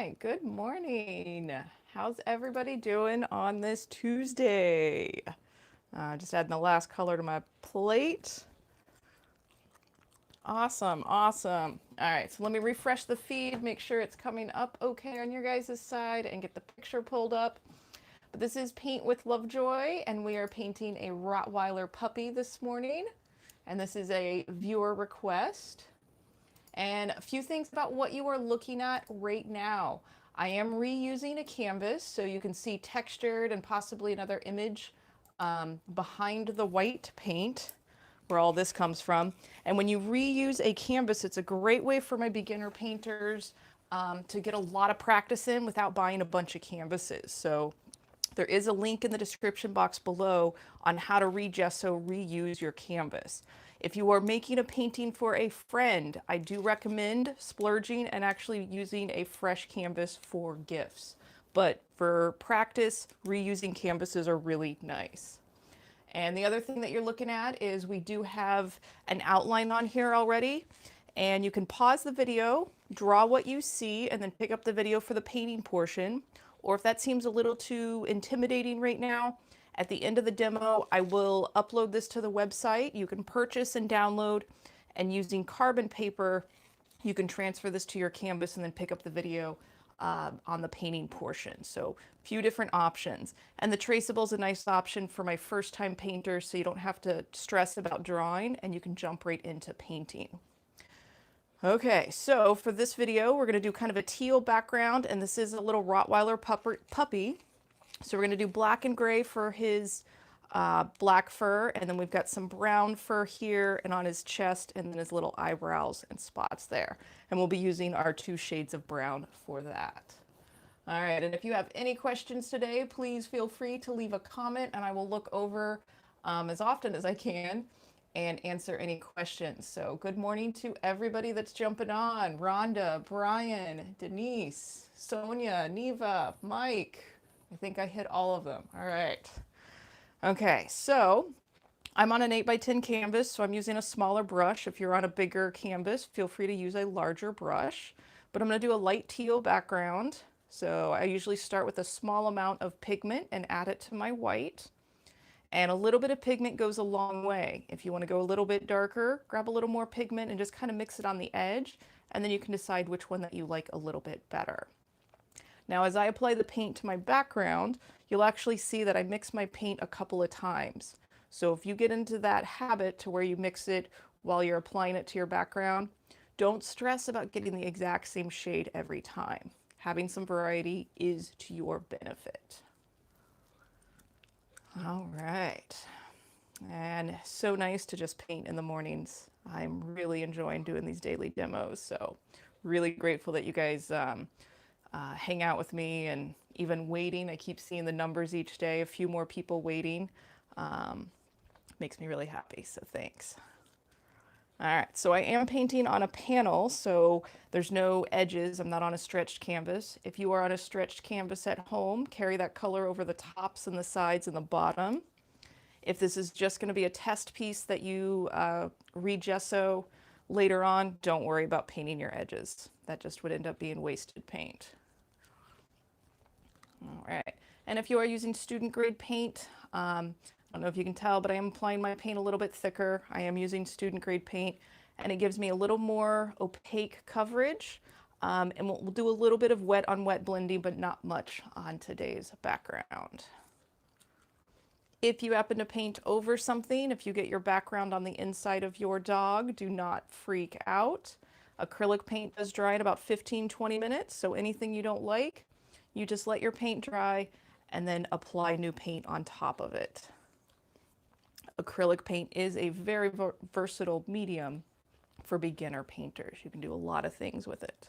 right, good morning. How's everybody doing on this Tuesday? Just adding the last color to my plate. Awesome, awesome. All right, so let me refresh the feed, make sure it's coming up okay on your guys' side, and get the picture pulled up. But this is Paint with Lovejoy, and we are painting a Rottweiler puppy this morning. And this is a viewer request. And a few things about what you are looking at right now. I am reusing a canvas so you can see textured and possibly another image behind the white paint where all this comes from. And when you reuse a canvas, it's a great way for my beginner painters to get a lot of practice in without buying a bunch of canvases. So there is a link in the description box below on how to Gesso reuse your canvas. If you are making a painting for a friend, I do recommend splurging and actually using a fresh canvas for gifts. But for practice, reusing canvases are really nice. And the other thing that you're looking at is we do have an outline on here already. And you can pause the video, draw what you see, and then pick up the video for the painting portion. Or if that seems a little too intimidating right now, at the end of the demo, I will upload this to the website. You can purchase and download, and using carbon paper, you can transfer this to your canvas and then pick up the video on the painting portion. So a few different options. And the Traceable is a nice option for my first time painters, so you don't have to stress about drawing and you can jump right into painting. Okay, so for this video, we're going to do kind of a teal background, and this is a little Rottweiler puppy. So we're going to do black and gray for his black fur, and then we've got some brown fur here and on his chest, and then his little eyebrows and spots there. And we'll be using our 2 shades of brown for that. All right, and if you have any questions today, please feel free to leave a comment, and I will look over as often as I can and answer any questions. So good morning to everybody that's jumping on. Rhonda, Brian, Denise, Sonia, Neva, Mike. I think I hit all of them. All right. Okay, so I'm on an 8x10 canvas, so I'm using a smaller brush. If you're on a bigger canvas, feel free to use a larger brush. But I'm going to do a light teal background. So I usually start with a small amount of pigment and add it to my white. And a little bit of pigment goes a long way. If you want to go a little bit darker, grab a little more pigment and just kind of mix it on the edge, and then you can decide which one that you like a little bit better. Now, as I apply the paint to my background, you'll actually see that I mix my paint a couple of times. So if you get into that habit to where you mix it while you're applying it to your background, don't stress about getting the exact same shade every time. Having some variety is to your benefit. All right, and so nice to just paint in the mornings. I'm really enjoying doing these daily demos, so really grateful that you guys hang out with me and even waiting. I keep seeing the numbers each day, a few more people waiting. Makes me really happy, so thanks. All right, so I am painting on a panel, so there's no edges. I'm not on a stretched canvas. If you are on a stretched canvas at home, carry that color over the tops and the sides and the bottom. If this is just going to be a test piece that you Gesso later on, don't worry about painting your edges. That just would end up being wasted paint. All right, and if you are using student grade paint, I don't know if you can tell, but I am applying my paint a little bit thicker. I am using student grade paint, and it gives me a little more opaque coverage. And we'll do a little bit of wet on wet blending, but not much on today's background. If you happen to paint over something, if you get your background on the inside of your dog, do not freak out. Acrylic paint does dry in about 15-20 minutes, so anything you don't like, you just let your paint dry and then apply new paint on top of it. Acrylic paint is a very versatile medium for beginner painters. You can do a lot of things with it.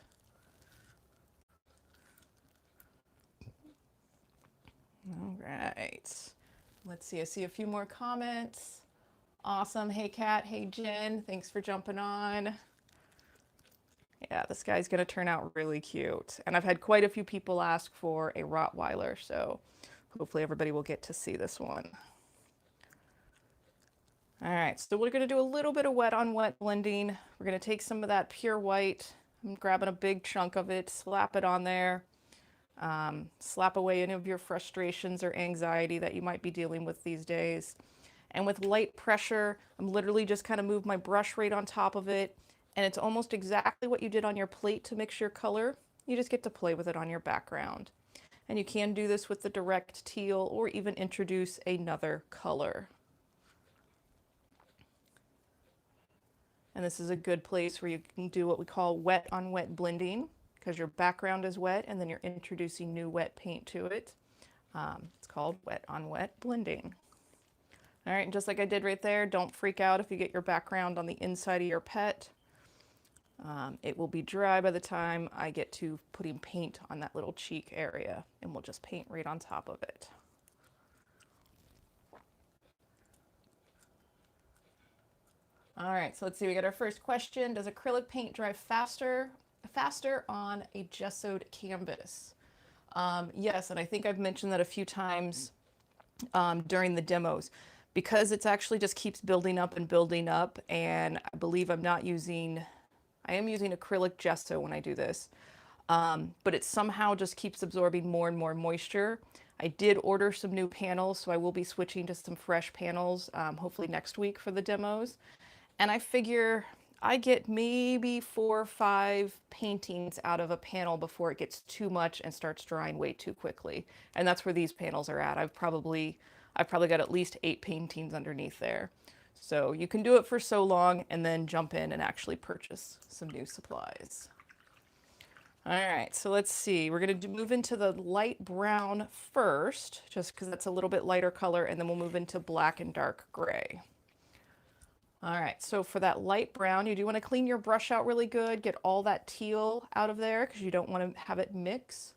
All right. Let's see. I see a few more comments. Awesome. Hey, Kat. Hey, Jen. Thanks for jumping on. Yeah, this guy's going to turn out really cute. And I've had quite a few people ask for a Rottweiler, so hopefully everybody will get to see this one. All right, so we're going to do a little bit of wet on wet blending. We're going to take some of that pure white, I'm grabbing a big chunk of it, slap it on there, slap away any of your frustrations or anxiety that you might be dealing with these days. And with light pressure, I'm literally just kind of move my brush right on top of it, and it's almost exactly what you did on your plate to mix your color. You just get to play with it on your background. And you can do this with the direct teal or even introduce another color. And this is a good place where you can do what we call wet on wet blending, because your background is wet and then you're introducing new wet paint to it. It's called wet on wet blending. All right, and just like I did right there, don't freak out if you get your background on the inside of your pet. It will be dry by the time I get to putting paint on that little cheek area, and we'll just paint right on top of it. All right, so let's see, we got our first question. Does acrylic paint dry faster on a gessoed canvas? Yes, and I think I've mentioned that a few times during the demos, because it's actually just keeps building up, and I believe I am using acrylic gesso when I do this, but it somehow just keeps absorbing more and more moisture. I did order some new panels, so I will be switching to some fresh panels, hopefully next week for the demos. And I figure I get maybe 4 or 5 paintings out of a panel before it gets too much and starts drying way too quickly. And that's where these panels are at. I've probably got at least 8 paintings underneath there. So you can do it for so long and then jump in and actually purchase some new supplies. All right, so let's see. We're going to move into the light brown first, just because that's a little bit lighter color, and then we'll move into black and dark gray. All right, so for that light brown, you do want to clean your brush out really good, get all that teal out of there because you don't want to have it mix.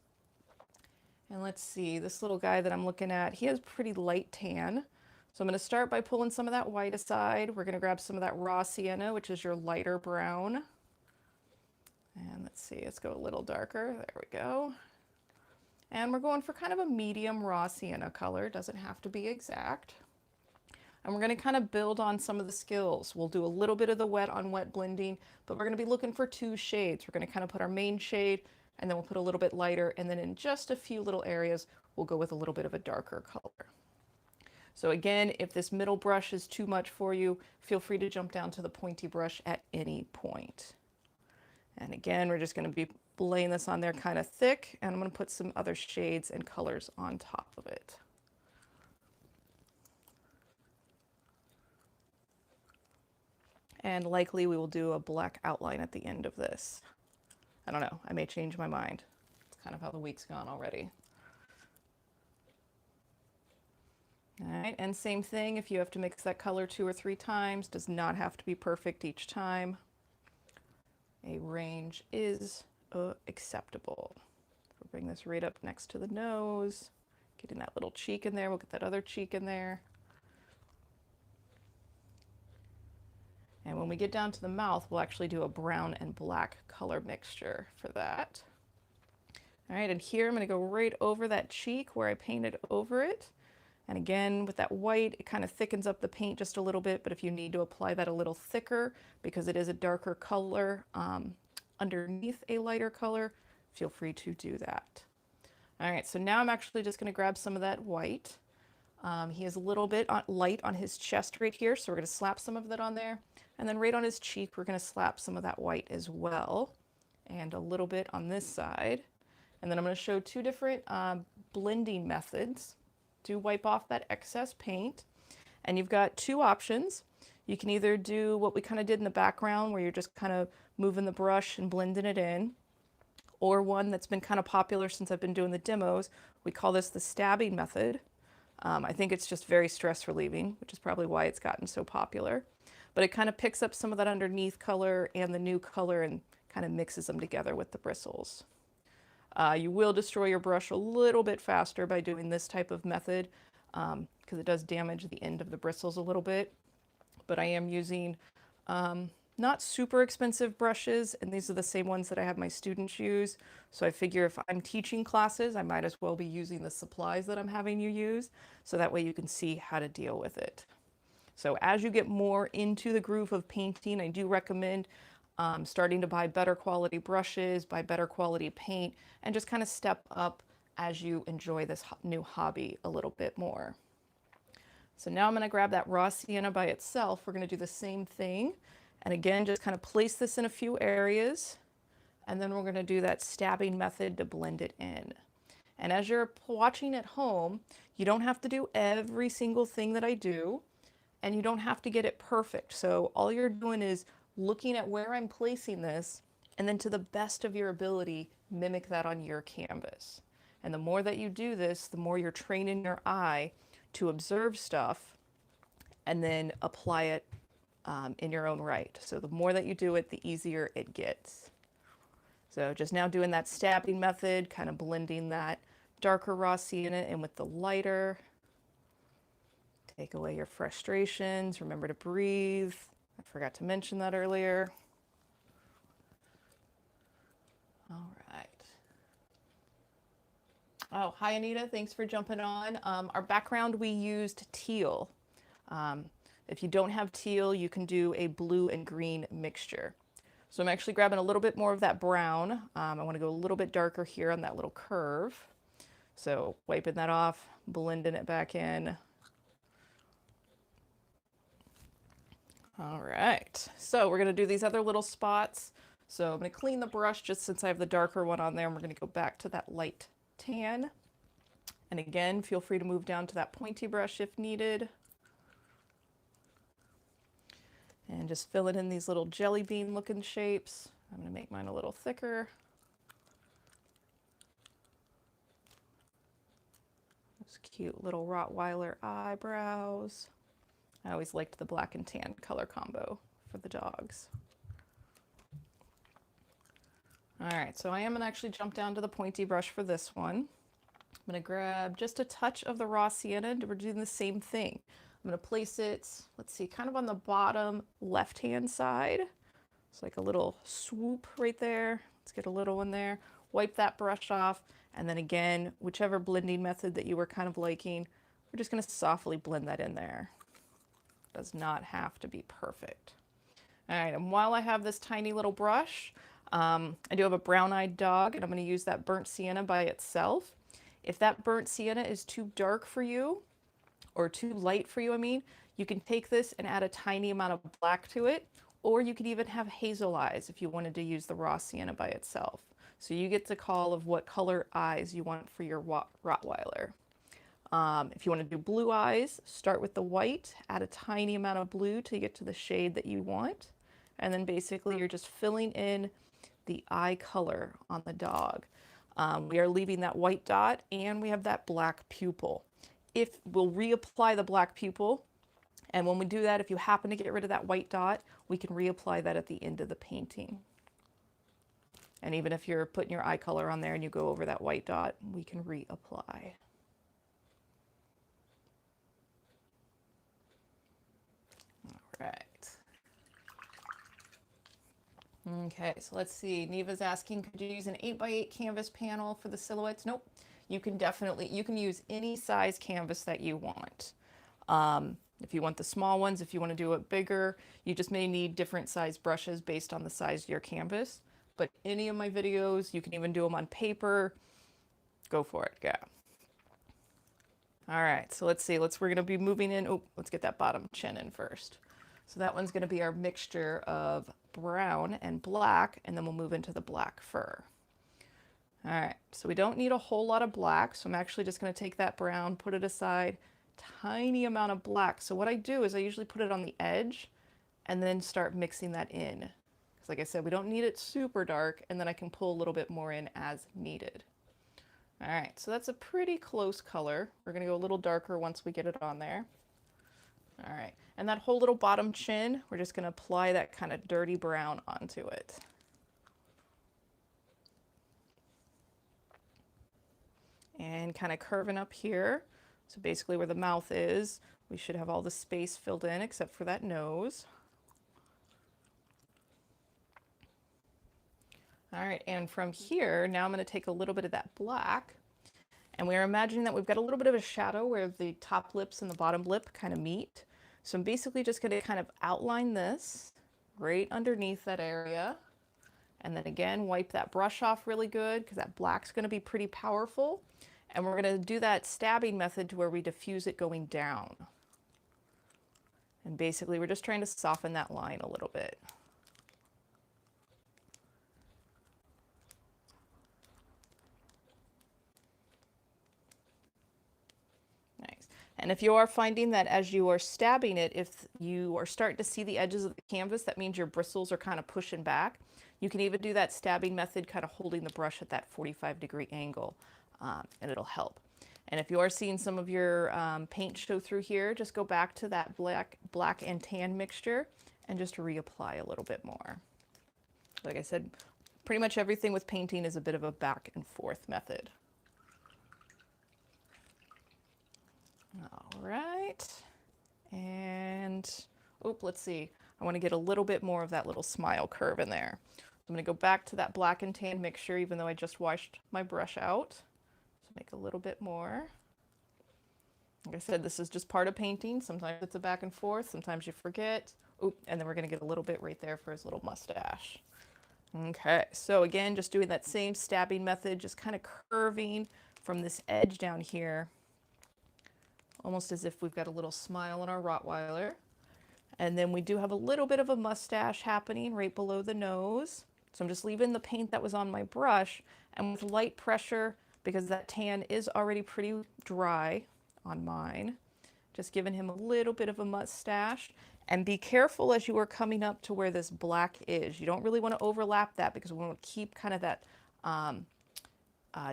And let's see, this little guy that I'm looking at, he has pretty light tan. So I'm going to start by pulling some of that white aside. We're going to grab some of that raw sienna, which is your lighter brown. And let's see, let's go a little darker. There we go. And we're going for kind of a medium raw sienna color. Doesn't have to be exact. And we're going to kind of build on some of the skills. We'll do a little bit of the wet on wet blending, but we're going to be looking for 2 shades. We're going to kind of put our main shade, and then we'll put a little bit lighter, and then in just a few little areas, we'll go with a little bit of a darker color. So again, if this middle brush is too much for you, feel free to jump down to the pointy brush at any point. And again, we're just going to be laying this on there kind of thick, and I'm going to put some other shades and colors on top of it. And likely we will do a black outline at the end of this. I don't know, I may change my mind. It's kind of how the week's gone already. All right, and same thing, if you have to mix that color 2 or 3 times, does not have to be perfect each time. A range is acceptable. We'll bring this right up next to the nose, getting that little cheek in there, we'll get that other cheek in there. And when we get down to the mouth, we'll actually do a brown and black color mixture for that. All right, and here I'm going to go right over that cheek where I painted over it. And again, with that white, it kind of thickens up the paint just a little bit, but if you need to apply that a little thicker, because it is a darker color underneath a lighter color, feel free to do that. All right, so now I'm actually just going to grab some of that white. He is a little bit light on his chest right here, so we're going to slap some of that on there. And then right on his cheek, we're going to slap some of that white as well, and a little bit on this side. And then I'm going to show 2 different blending methods to wipe off that excess paint. And you've got 2 options. You can either do what we kind of did in the background, where you're just kind of moving the brush and blending it in, or one that's been kind of popular since I've been doing the demos. We call this the Stabby Method. I think it's just very stress relieving, which is probably why it's gotten so popular. But it kind of picks up some of that underneath color and the new color and kind of mixes them together with the bristles. You will destroy your brush a little bit faster by doing this type of method because it does damage the end of the bristles a little bit. But I am using not super expensive brushes, and these are the same ones that I have my students use. So I figure if I'm teaching classes, I might as well be using the supplies that I'm having you use, so that way you can see how to deal with it. So as you get more into the groove of painting, I do recommend starting to buy better quality brushes, buy better quality paint, and just kind of step up as you enjoy this new hobby a little bit more. So now I'm going to grab that raw sienna by itself. We're going to do the same thing. And again, just kind of place this in a few areas. And then we're going to do that stabbing method to blend it in. And as you're watching at home, you don't have to do every single thing that I do, and you don't have to get it perfect. So all you're doing is looking at where I'm placing this, and then to the best of your ability, mimic that on your canvas. And the more that you do this, the more you're training your eye to observe stuff and then apply it in your own right. So the more that you do it, the easier it gets. So just now doing that stabbing method, kind of blending that darker raw sienna in with the lighter. Take away your frustrations. Remember to breathe. I forgot to mention that earlier. All right. Oh, hi Anita, thanks for jumping on. Our background, we used teal. If you don't have teal, you can do a blue and green mixture. So I'm actually grabbing a little bit more of that brown. I want to go a little bit darker here on that little curve. So wiping that off, blending it back in. All right, so we're going to do these other little spots. So I'm going to clean the brush just since I have the darker one on there, and we're going to go back to that light tan. And again, feel free to move down to that pointy brush if needed. And just fill it in these little jelly bean looking shapes. I'm going to make mine a little thicker. Those cute little Rottweiler eyebrows. I always liked the black and tan color combo for the dogs. All right, so I am going to actually jump down to the pointy brush for this one. I'm going to grab just a touch of the raw sienna, and we're doing the same thing. I'm going to place it, let's see, kind of on the bottom left-hand side. It's like a little swoop right there. Let's get a little one there. Wipe that brush off, and then again, whichever blending method that you were kind of liking, we're just going to softly blend that in there. Does not have to be perfect. All right, and while I have this tiny little brush, I do have a brown-eyed dog, and I'm going to use that burnt sienna by itself. If that burnt sienna is too dark for you, or too light for you, I mean, you can take this and add a tiny amount of black to it, or you could even have hazel eyes if you wanted to use the raw sienna by itself. So you get the call of what color eyes you want for your Rottweiler. If you want to do blue eyes, start with the white, add a tiny amount of blue to get to the shade that you want, and then basically you're just filling in the eye color on the dog. We are leaving that white dot, and we have that black pupil. If we'll reapply the black pupil, and when we do that, if you happen to get rid of that white dot, we can reapply that at the end of the painting. And even if you're putting your eye color on there and you go over that white dot, we can reapply. Right. Okay, so let's see. Neva's asking, could you use an 8x8 canvas panel for the silhouettes? Nope. You can use any size canvas that you want. If you want the small ones, if you want to do it bigger, you just may need different size brushes based on the size of your canvas. But any of my videos, you can even do them on paper. Go for it, yeah. All right, so let's see. We're going to be moving in. Oh, let's get that bottom chin in first. So that one's going to be our mixture of brown and black, and then we'll move into the black fur. All right, so we don't need a whole lot of black, so I'm actually just going to take that brown, put it aside, tiny amount of black. So what I do is I usually put it on the edge and then start mixing that in. Because like I said, we don't need it super dark, and then I can pull a little bit more in as needed. All right, so that's a pretty close color. We're going to go a little darker once we get it on there. All right, and that whole little bottom chin, we're just going to apply that kind of dirty brown onto it. And kind of curving up here. So basically where the mouth is, we should have all the space filled in except for that nose. All right, and from here, now I'm going to take a little bit of that black, and we're imagining that we've got a little bit of a shadow where the top lips and the bottom lip kind of meet. So I'm basically just going to kind of outline this right underneath that area. And then again, wipe that brush off really good because that black's going to be pretty powerful. And we're going to do that stabbing method to where we diffuse it going down. And basically we're just trying to soften that line a little bit. Nice. And if you are finding that as you are stabbing it, if you are starting to see the edges of the canvas, that means your bristles are kind of pushing back. You can even do that stabbing method, kind of holding the brush at that 45-degree angle, and it'll help. And if you are seeing some of your paint show through here, just go back to that black and tan mixture and just reapply a little bit more. Like I said, pretty much everything with painting is a bit of a back and forth method. All right, and let's see. I want to get a little bit more of that little smile curve in there. I'm going to go back to that black and tan mixture, even though I just washed my brush out. So make a little bit more. Like I said, this is just part of painting. Sometimes it's a back and forth, sometimes you forget. And then we're going to get a little bit right there for his little mustache. Okay, so again, just doing that same stabbing method, just kind of curving from this edge down here, almost as if we've got a little smile on our Rottweiler. And then we do have a little bit of a mustache happening right below the nose. So I'm just leaving the paint that was on my brush, and with light pressure, because that tan is already pretty dry on mine, just giving him a little bit of a mustache. And be careful as you are coming up to where this black is. You don't really want to overlap that because we want to keep kind of that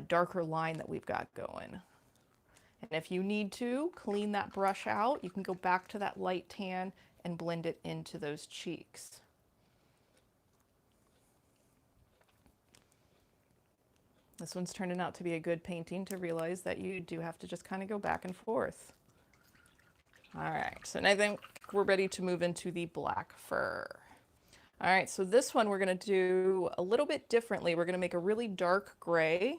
darker line that we've got going. And if you need to clean that brush out, you can go back to that light tan and blend it into those cheeks. This one's turning out to be a good painting to realize that you do have to just kind of go back and forth. All right, so now I think we're ready to move into the black fur. All right, so this one we're going to do a little bit differently. We're going to make a really dark gray,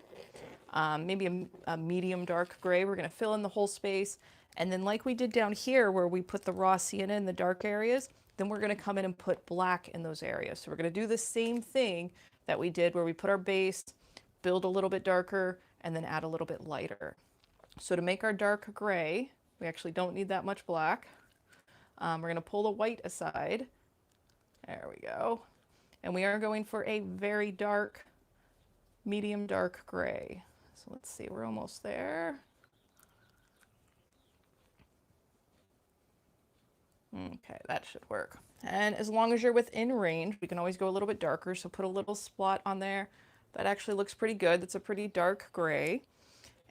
maybe a medium dark gray. We're going to fill in the whole space. And then like we did down here where we put the raw sienna in the dark areas, then we're going to come in and put black in those areas. So we're going to do the same thing that we did where we put our base, build a little bit darker, and then add a little bit lighter. So to make our dark gray, we actually don't need that much black. We're going to pull the white aside. There we go. And we are going for a very dark, medium dark gray. So let's see, we're almost there. Okay, that should work. And as long as you're within range, we can always go a little bit darker. So put a little spot on there. That actually looks pretty good. That's a pretty dark gray.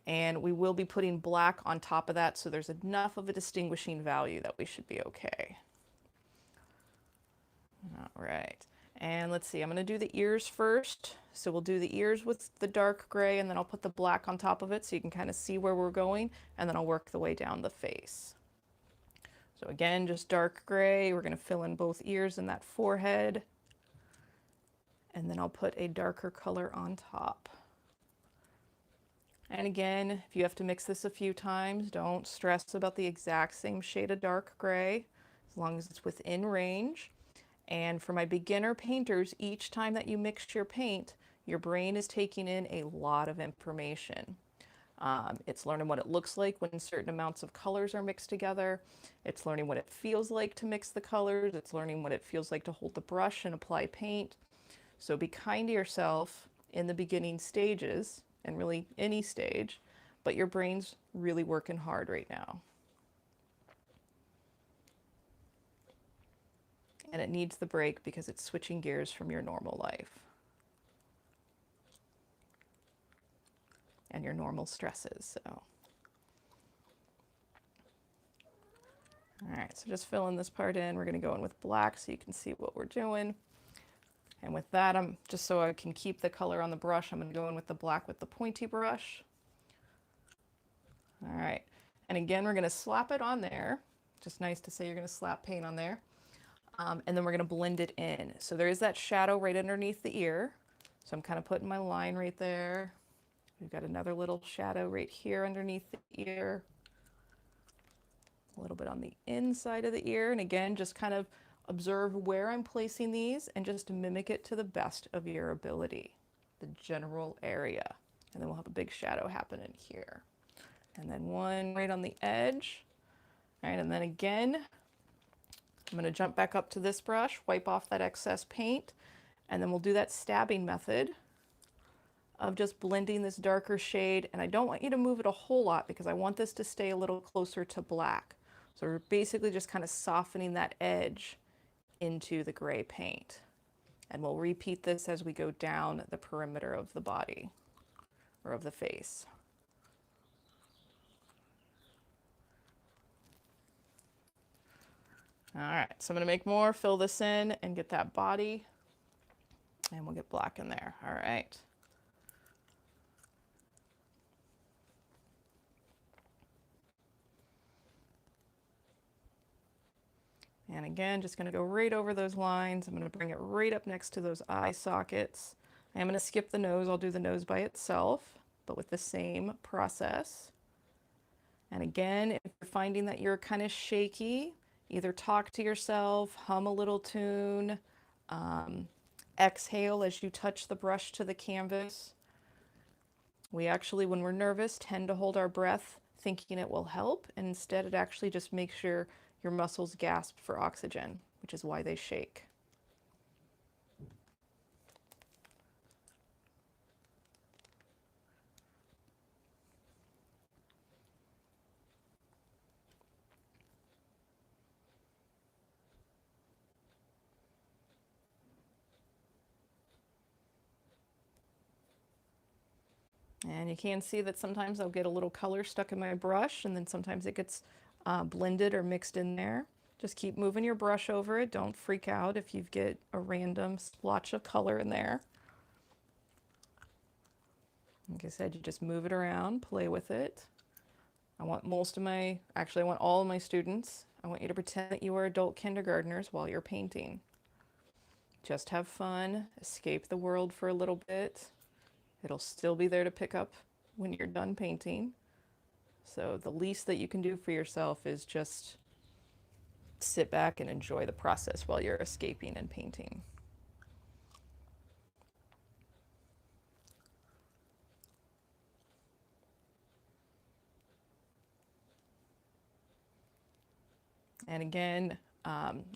And we will be putting black on top of that, so there's enough of a distinguishing value that we should be okay. All right, and let's see, I'm gonna do the ears first. So we'll do the ears with the dark gray, and then I'll put the black on top of it so you can kind of see where we're going, and then I'll work the way down the face. So again, just dark gray. We're gonna fill in both ears and that forehead. And then I'll put a darker color on top. And again, if you have to mix this a few times, don't stress about the exact same shade of dark gray, as long as it's within range. And for my beginner painters, each time that you mix your paint, your brain is taking in a lot of information. It's learning what it looks like when certain amounts of colors are mixed together. It's learning what it feels like to mix the colors. It's learning what it feels like to hold the brush and apply paint. So be kind to yourself in the beginning stages, and really any stage, but your brain's really working hard right now. And it needs the break because it's switching gears from your normal life and your normal stresses. So, all right, so just filling this part in. We're going to go in with black so you can see what we're doing. And with that, I'm just so I can keep the color on the brush, I'm going to go in with the black with the pointy brush. All right, and again, we're going to slap it on there. Just nice to say you're going to slap paint on there. And then we're going to blend it in. So there is that shadow right underneath the ear. So I'm kind of putting my line right there. We've got another little shadow right here underneath the ear. A little bit on the inside of the ear. And again, just kind of observe where I'm placing these and just mimic it to the best of your ability, the general area. And then we'll have a big shadow happen in here. And then one right on the edge. All right, and then again, I'm going to jump back up to this brush, wipe off that excess paint, and then we'll do that stabbing method of just blending this darker shade. And I don't want you to move it a whole lot because I want this to stay a little closer to black. So we're basically just kind of softening that edge into the gray paint. And we'll repeat this as we go down the perimeter of the body or of the face. All right, so I'm going to make more, fill this in, and get that body, and we'll get black in there. All right. And again, just going to go right over those lines. I'm going to bring it right up next to those eye sockets. I'm going to skip the nose. I'll do the nose by itself, but with the same process. And again, if you're finding that you're kind of shaky, either talk to yourself, hum a little tune, exhale as you touch the brush to the canvas. We actually, when we're nervous, tend to hold our breath thinking it will help, and instead it actually just makes sure your muscles gasp for oxygen, which is why they shake. And you can see that sometimes I'll get a little color stuck in my brush, and then sometimes it gets blended or mixed in there. Just keep moving your brush over it. Don't freak out if you get a random splotch of color in there. Like I said, you just move it around, play with it. I want I want all of my students, I want you to pretend that you are adult kindergartners while you're painting. Just have fun, escape the world for a little bit. It'll still be there to pick up when you're done painting. So the least that you can do for yourself is just sit back and enjoy the process while you're escaping and painting. And again,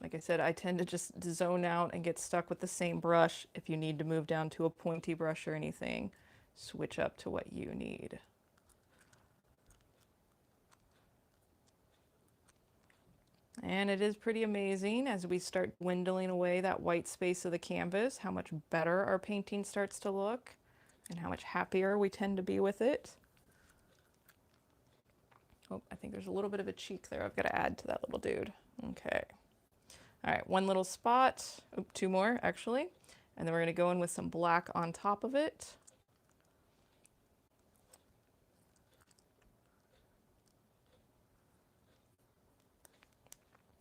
like I said, I tend to just zone out and get stuck with the same brush. If you need to move down to a pointy brush or anything, switch up to what you need. And it is pretty amazing as we start dwindling away that white space of the canvas, how much better our painting starts to look and how much happier we tend to be with it. Oh, I think there's a little bit of a cheek there I've got to add to that little dude. Okay. All right, one little spot, two more actually, and then we're going to go in with some black on top of it.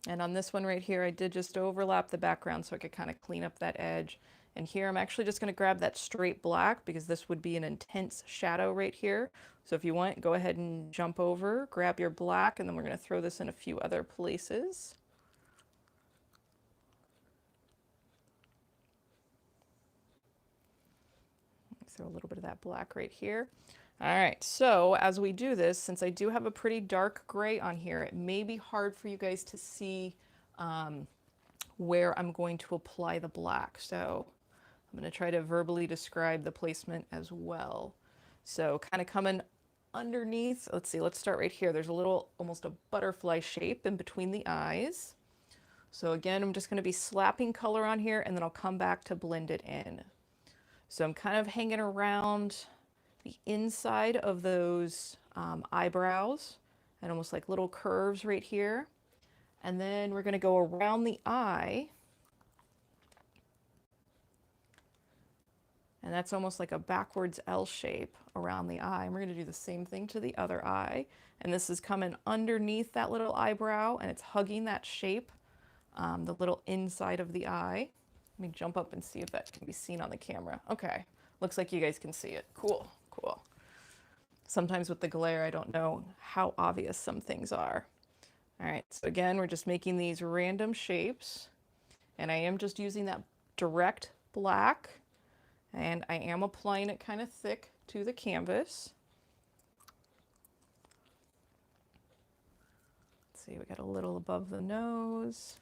And on this one right here, I did just overlap the background so I could kind of clean up that edge. And here I'm actually just going to grab that straight black because this would be an intense shadow right here. So if you want, go ahead and jump over, grab your black, and then we're going to throw this in a few other places. Throw a little bit of that black right here. All right, so as we do this, since I do have a pretty dark gray on here, it may be hard for you guys to see where I'm going to apply the black. So I'm going to try to verbally describe the placement as well. So kind of coming underneath, let's see, let's start right here. There's a little, almost a butterfly shape in between the eyes. So again, I'm just going to be slapping color on here, and then I'll come back to blend it in. So I'm kind of hanging around the inside of those eyebrows and almost like little curves right here. And then we're going to go around the eye. And that's almost like a backwards L shape around the eye. And we're going to do the same thing to the other eye. And this is coming underneath that little eyebrow, and it's hugging that shape, the little inside of the eye. Let me jump up and see if that can be seen on the camera. Okay, looks like you guys can see it. Cool, cool. Sometimes with the glare, I don't know how obvious some things are. All right, so again, we're just making these random shapes. And I am just using that direct black, and I am applying it kind of thick to the canvas. Let's see, we got a little above the nose.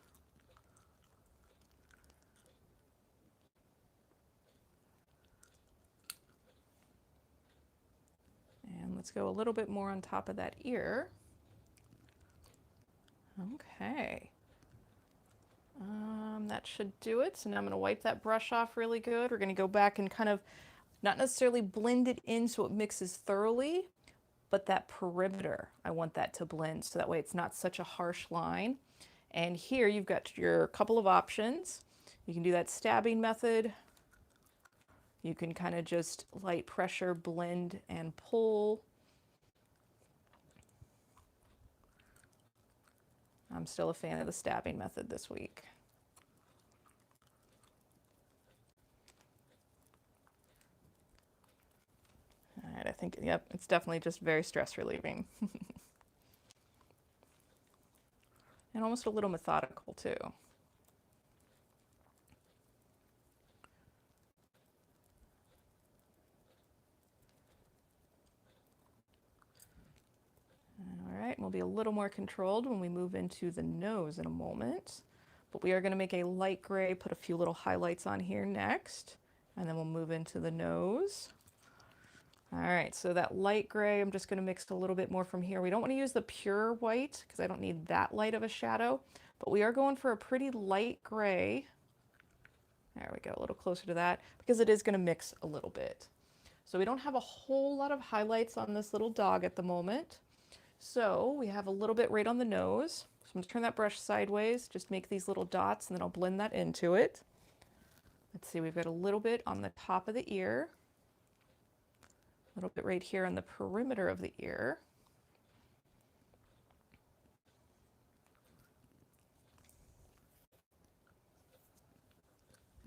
And let's go a little bit more on top of that ear. Okay. That should do it. So now I'm going to wipe that brush off really good. We're going to go back and kind of not necessarily blend it in so it mixes thoroughly, but that perimeter, I want that to blend so that way it's not such a harsh line. And here you've got your couple of options. You can do that stabbing method. You can kind of just light pressure, blend and pull. I'm still a fan of the stabbing method this week. All right, I think, yep, it's definitely just very stress relieving. And almost a little methodical too. All right, we'll be a little more controlled when we move into the nose in a moment. But we are going to make a light gray, put a few little highlights on here next, and then we'll move into the nose. All right, so that light gray, I'm just going to mix a little bit more from here. We don't want to use the pure white because I don't need that light of a shadow, but we are going for a pretty light gray. There we go, a little closer to that because it is going to mix a little bit. So we don't have a whole lot of highlights on this little dog at the moment. So we have a little bit right on the nose. So I'm going to turn that brush sideways, just make these little dots, and then I'll blend that into it. Let's see, we've got a little bit on the top of the ear, a little bit right here on the perimeter of the ear.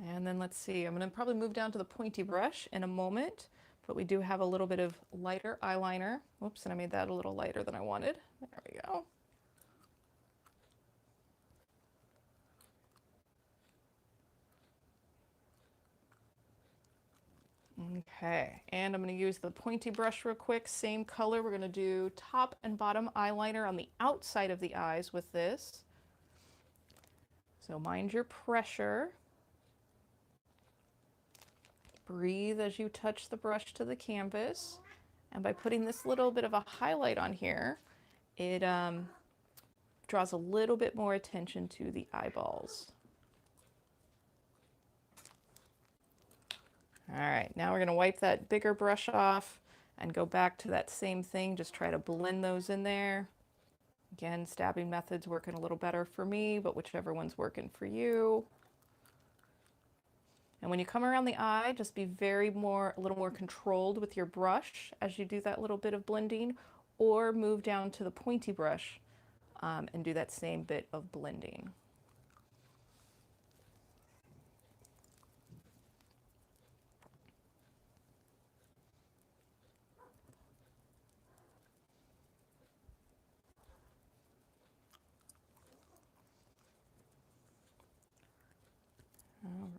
And then let's see, I'm going to probably move down to the pointy brush in a moment, but we do have a little bit of lighter eyeliner. Whoops, and I made that a little lighter than I wanted. There we go. Okay, and I'm going to use the pointy brush real quick, same color. We're going to do top and bottom eyeliner on the outside of the eyes with this. So mind your pressure. Breathe as you touch the brush to the canvas. And by putting this little bit of a highlight on here, it draws a little bit more attention to the eyeballs. All right, now we're going to wipe that bigger brush off and go back to that same thing. Just try to blend those in there. Again, stabbing method's working a little better for me, but whichever one's working for you. And when you come around the eye, just be a little more controlled with your brush as you do that little bit of blending, or move down to the pointy brush and do that same bit of blending.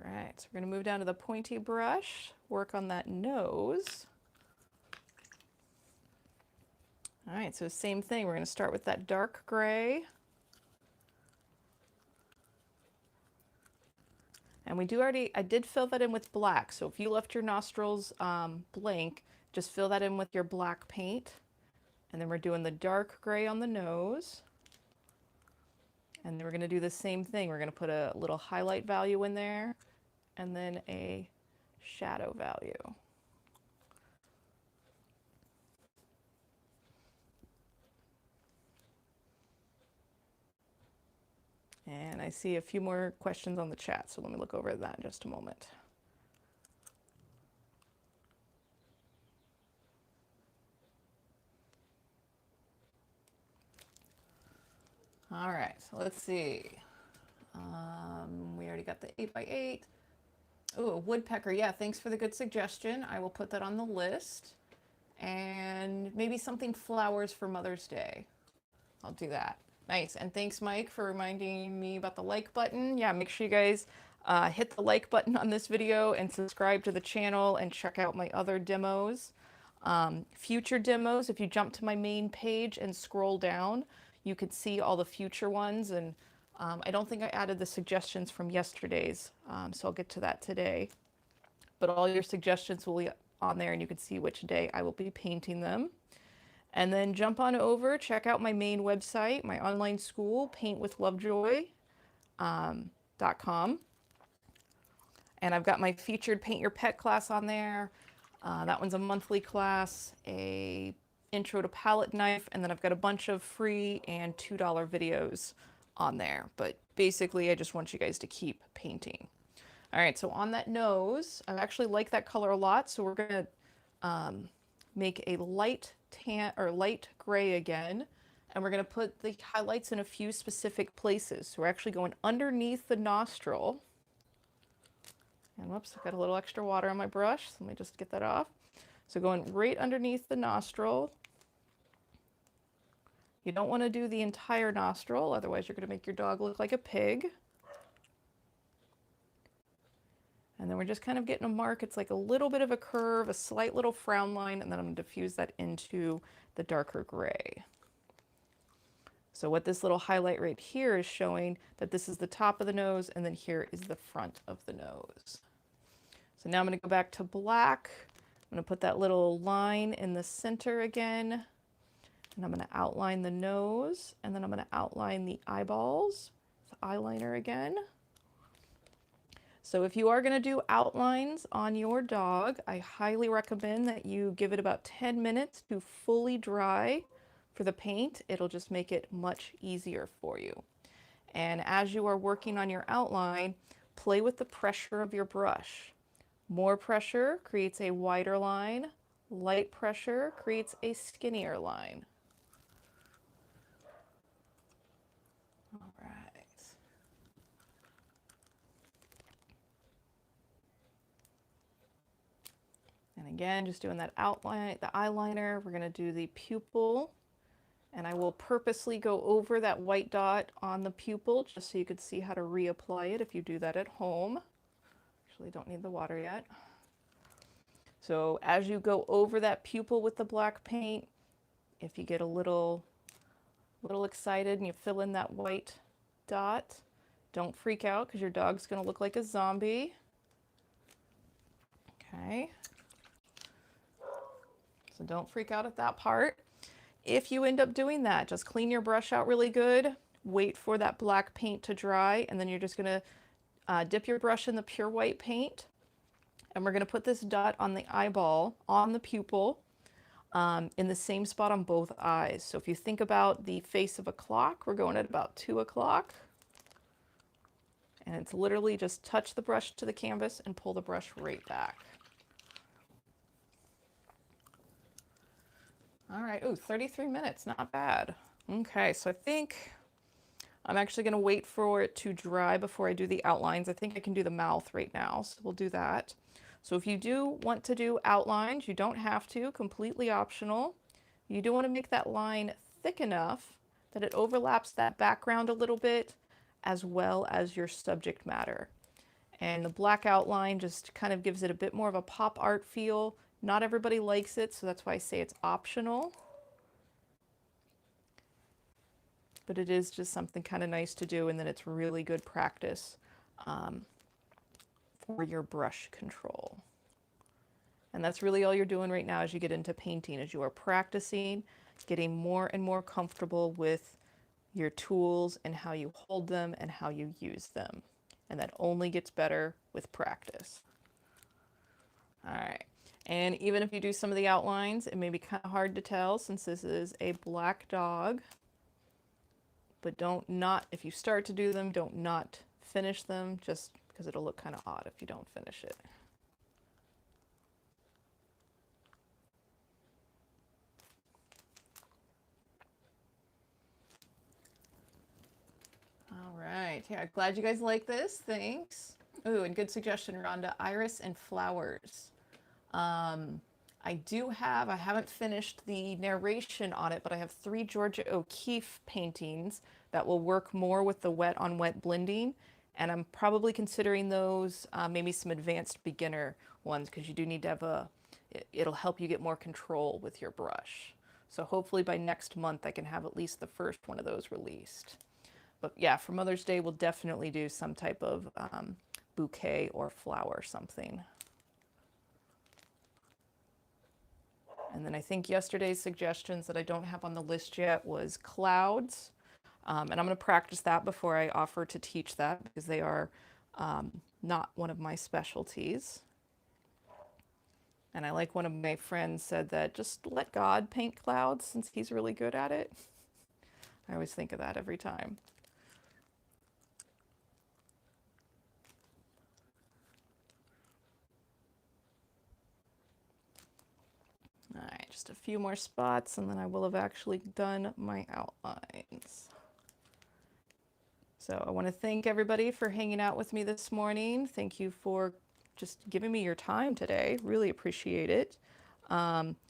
All right, so we're going to move down to the pointy brush, work on that nose. All right, so same thing. We're going to start with that dark gray. And I did fill that in with black. So if you left your nostrils blank, just fill that in with your black paint. And then we're doing the dark gray on the nose. And then we're going to do the same thing. We're going to put a little highlight value in there and then a shadow value. And I see a few more questions on the chat, so let me look over that in just a moment. All right, so let's see. We already got the 8x8. Oh, woodpecker. Yeah, thanks for the good suggestion. I will put that on the list. And maybe something flowers for Mother's Day. I'll do that. Nice. And thanks, Mike, for reminding me about the like button. Yeah, make sure you guys hit the like button on this video and subscribe to the channel and check out my other demos. Future demos, if you jump to my main page and scroll down, you could see all the future ones. And I don't think I added the suggestions from yesterday's, so I'll get to that today. But all your suggestions will be on there and you can see which day I will be painting them. And then jump on over, check out my main website, my online school, paintwithlovejoy.com. And I've got my featured Paint Your Pet class on there. That one's a monthly class, a intro to palette knife, and then I've got a bunch of free and $2 videos on there. But basically, I just want you guys to keep painting. All right, so on that nose, I actually like that color a lot, so we're gonna make a light tan or light gray again, and we're going to put the highlights in a few specific places. So we're actually going underneath the nostril. And whoops, I've got a little extra water on my brush, so let me just get that off. So going right underneath the nostril. You don't want to do the entire nostril, otherwise you're going to make your dog look like a pig. And then we're just kind of getting a mark. It's like a little bit of a curve, a slight little frown line, and then I'm going to diffuse that into the darker gray. So what this little highlight right here is showing that this is the top of the nose, and then here is the front of the nose. So now I'm going to go back to black. I'm going to put that little line in the center again, and I'm going to outline the nose, and then I'm going to outline the eyeballs with eyeliner again. So if you are going to do outlines on your dog, I highly recommend that you give it about 10 minutes to fully dry for the paint. It'll just make it much easier for you. And as you are working on your outline, play with the pressure of your brush. More pressure creates a wider line. Light pressure creates a skinnier line. All right. And again, just doing that outline, the eyeliner, we're going to do the pupil. And I will purposely go over that white dot on the pupil just so you could see how to reapply it if you do that at home. Actually, don't need the water yet. So as you go over that pupil with the black paint, if you get a little excited and you fill in that white dot, don't freak out because your dog's going to look like a zombie. Okay. So don't freak out at that part. If you end up doing that, just clean your brush out really good, wait for that black paint to dry, and then you're just going to dip your brush in the pure white paint. And we're going to put this dot on the eyeball, on the pupil, in the same spot on both eyes. So if you think about the face of a clock, we're going at about 2 o'clock. And it's literally just touch the brush to the canvas and pull the brush right back. All right, ooh, 33 minutes, not bad. Okay, so I think I'm actually gonna wait for it to dry before I do the outlines. I think I can do the mouth right now, so we'll do that. So if you do want to do outlines, you don't have to, completely optional. You do want to make that line thick enough that it overlaps that background a little bit, as well as your subject matter. And the black outline just kind of gives it a bit more of a pop art feel. Not everybody likes it, so that's why I say it's optional. But it is just something kind of nice to do, and then it's really good practice for your brush control. And that's really all you're doing right now as you get into painting, as you are practicing, getting more and more comfortable with your tools and how you hold them and how you use them. And that only gets better with practice. All right. And even if you do some of the outlines, it may be kind of hard to tell since this is a black dog. But if you start to do them, don't not finish them, just because it'll look kind of odd if you don't finish it. All right. Yeah, glad you guys like this. Thanks. Ooh, and good suggestion, Rhonda. Iris and flowers. I haven't finished the narration on it, but I have 3 Georgia O'Keeffe paintings that will work more with the wet on wet blending. And I'm probably considering those maybe some advanced beginner ones because you do need to have it'll help you get more control with your brush. So hopefully by next month I can have at least the first one of those released. But yeah, for Mother's Day, we'll definitely do some type of bouquet or flower something. And then I think yesterday's suggestions that I don't have on the list yet was clouds. And I'm going to practice that before I offer to teach that because they are not one of my specialties. And I like one of my friends said that just let God paint clouds since he's really good at it. I always think of that every time. All right, just a few more spots and then I will have actually done my outlines. So I want to thank everybody for hanging out with me this morning. Thank you for just giving me your time today. Really appreciate it.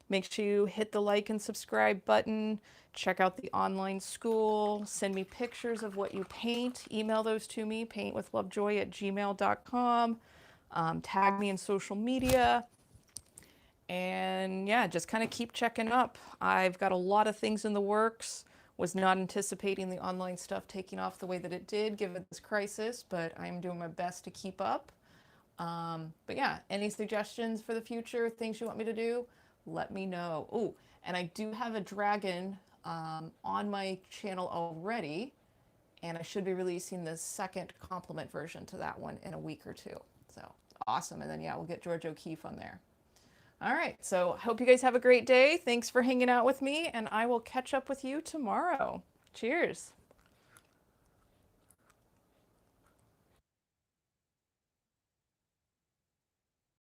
Make sure you hit the like and subscribe button. Check out the online school. Send me pictures of what you paint. Email those to me, paintwithlovejoy@gmail.com. Tag me in social media. And yeah, just kind of keep checking up. I've got a lot of things in the works. Was not anticipating the online stuff taking off the way that it did given this crisis, but I'm doing my best to keep up. But yeah, any suggestions for the future, things you want me to do, let me know. Oh, and I do have a dragon on my channel already, and I should be releasing the second compliment version to that one in a week or two. So awesome. And then yeah, we'll get George O'Keeffe on there. All right, so hope you guys have a great day. Thanks for hanging out with me, and I will catch up with you tomorrow. Cheers.